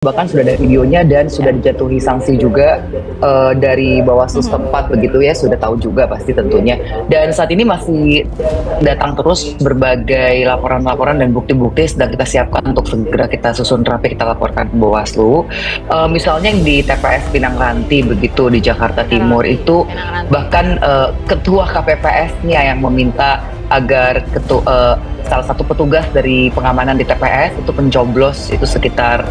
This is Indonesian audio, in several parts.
Bahkan sudah ada videonya dan sudah dijatuhi sanksi juga dari Bawaslu setempat begitu ya, sudah tahu juga pasti tentunya. Dan saat ini masih datang terus berbagai laporan-laporan dan bukti-bukti sedang kita siapkan untuk segera kita susun rapi, kita laporkan ke Bawaslu. Misalnya yang di TPS Pinang Ranti begitu di Jakarta Timur itu bahkan ketua KPPS-nya yang meminta agar salah satu petugas dari pengamanan di TPS itu pencoblos itu sekitar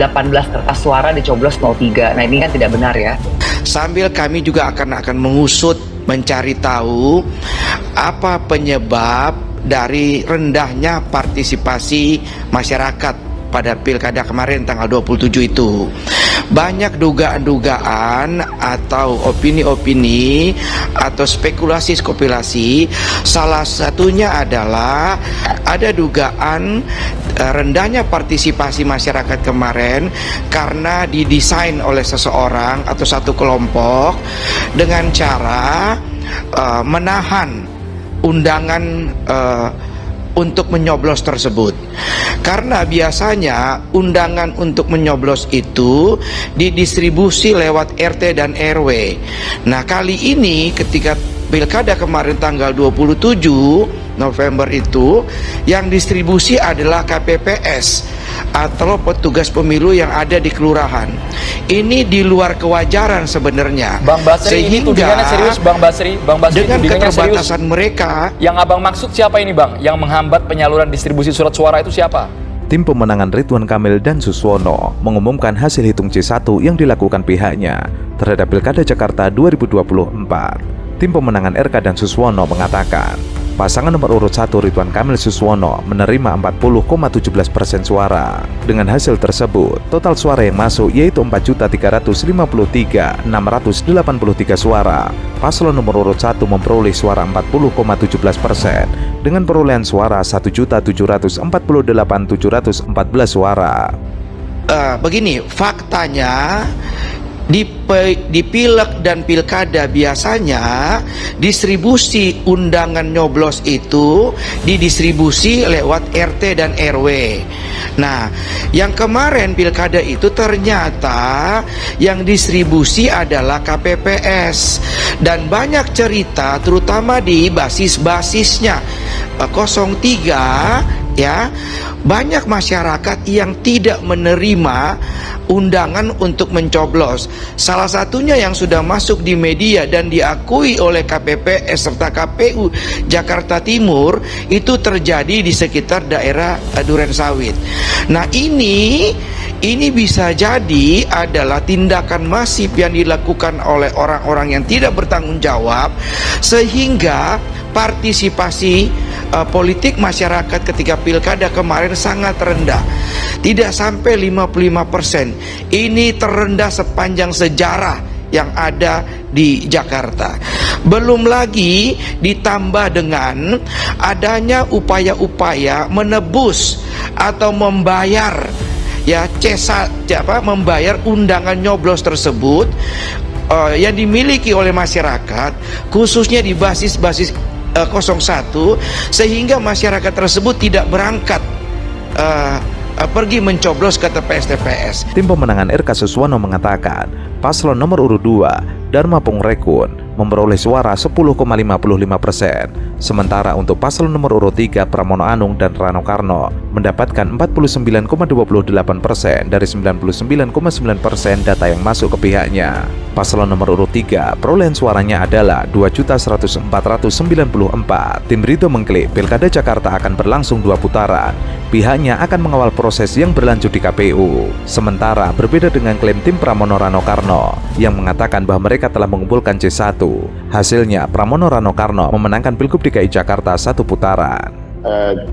18 kertas suara dicoblos 03. Nah ini kan tidak benar ya. Sambil kami juga akan mengusut, mencari tahu apa penyebab dari rendahnya partisipasi masyarakat pada pilkada kemarin tanggal 27 itu. Banyak dugaan-dugaan atau opini-opini atau spekulasi-spekulasi. Salah satunya adalah ada dugaan rendahnya partisipasi masyarakat kemarin karena didesain oleh seseorang atau satu kelompok dengan cara menahan undangan untuk menyoblos tersebut. Karena biasanya undangan untuk menyoblos itu didistribusi lewat RT dan RW. Nah, kali ini ketika pilkada kemarin tanggal 27 November itu yang distribusi adalah KPPS atau petugas pemilu yang ada di kelurahan. Ini di luar kewajaran sebenarnya. Bang Basri, ini tudingannya serius, Bang Basri. Bang Basri, dengan keterbatasan serius. Mereka. Yang abang maksud siapa ini, Bang? Yang menghambat penyaluran distribusi surat suara itu siapa? Tim pemenangan Ridwan Kamil dan Suswono mengumumkan hasil hitung C1 yang dilakukan pihaknya terhadap Pilkada Jakarta 2024. Tim pemenangan RK dan Suswono mengatakan pasangan nomor urut 1 Ridwan Kamil Suswono menerima 40,17% suara. Dengan hasil tersebut, total suara yang masuk yaitu 4.353.683 suara. Paslon nomor urut 1 memperoleh suara 40,17% dengan perolehan suara 1.748.714 suara. Begini, faktanya di pilek dan pilkada biasanya distribusi undangan nyoblos itu didistribusi lewat RT dan RW. Nah, yang kemarin pilkada itu ternyata yang distribusi adalah KPPS dan banyak cerita terutama di basis-basisnya 03 ya, banyak masyarakat yang tidak menerima undangan untuk mencoblos. Salah satunya yang sudah masuk di media dan diakui oleh KPPS serta KPU Jakarta Timur itu terjadi di sekitar daerah Durensawit. Nah, ini bisa jadi adalah tindakan masif yang dilakukan oleh orang-orang yang tidak bertanggung jawab sehingga partisipasi politik masyarakat ketika pilkada kemarin sangat rendah, tidak sampai 55%. Ini terendah sepanjang sejarah yang ada di Jakarta. Belum lagi ditambah dengan adanya upaya-upaya menebus atau membayar membayar undangan nyoblos tersebut yang dimiliki oleh masyarakat khususnya di basis-basis 01 sehingga masyarakat tersebut tidak berangkat pergi mencoblos ke TPS-TPS. Tim pemenangan RK Suswono mengatakan paslon nomor urut 2 Dharma Pungrekun memperoleh suara 10,55%, sementara untuk paslon nomor urut 3 Pramono Anung dan Rano Karno mendapatkan 49,28% dari 99,9% data yang masuk ke pihaknya. Paslon nomor urut 3 perolehan suaranya adalah 2.100.494. Tim Ridho mengklaim Pilkada Jakarta akan berlangsung 2 putaran. Pihaknya akan mengawal proses yang berlanjut di KPU. Sementara berbeda dengan klaim tim Pramono Rano Karno yang mengatakan bahwa mereka telah mengumpulkan C1. Hasilnya Pramono Rano Karno memenangkan Pilgub DKI Jakarta 1 putaran.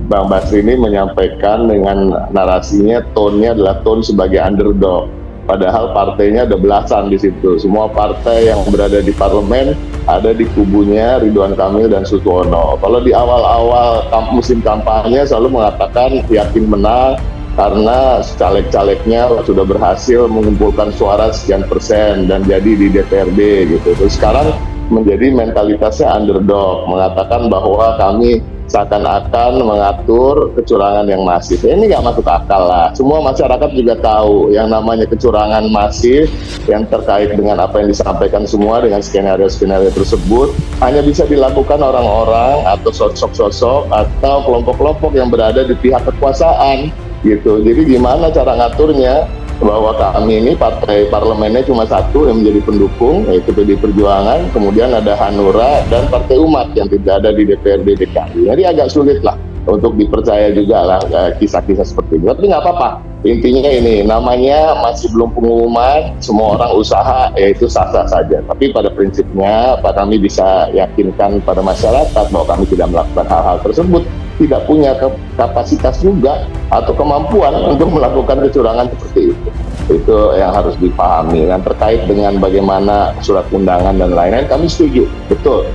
Bang Basri ini menyampaikan dengan narasinya, tone-nya adalah tone sebagai underdog. Padahal partainya ada belasan di situ. Semua partai yang berada di parlemen ada di kubunya Ridwan Kamil dan Suswono. Kalau di awal-awal musim kampanye selalu mengatakan yakin menang karena caleg-calegnya sudah berhasil mengumpulkan suara sekian persen dan jadi di DPRD gitu. Terus sekarang menjadi mentalitasnya underdog, mengatakan bahwa kami seakan-akan mengatur kecurangan yang masif. Ini nggak masuk akal lah. Semua masyarakat juga tahu yang namanya kecurangan masif yang terkait dengan apa yang disampaikan semua dengan skenario-skenario tersebut hanya bisa dilakukan orang-orang atau sosok-sosok atau kelompok-kelompok yang berada di pihak kekuasaan gitu. Jadi gimana cara ngaturnya? Bahwa kami ini partai parlemennya cuma satu yang menjadi pendukung, yaitu PDI Perjuangan, kemudian ada Hanura dan Partai Umat yang tidak ada di DPRD DKI. Jadi agak sulit lah untuk dipercaya juga lah kisah-kisah seperti ini. Tapi nggak apa-apa, intinya ini namanya masih belum pengumuman, semua orang usaha yaitu sah-sah saja. Tapi pada prinsipnya kami bisa yakinkan pada masyarakat bahwa kami tidak melakukan hal-hal tersebut, tidak punya kapasitas juga atau kemampuan untuk melakukan kecurangan seperti itu. Itu yang harus dipahami. Dan terkait dengan bagaimana surat undangan dan lain-lain, kami setuju, betul.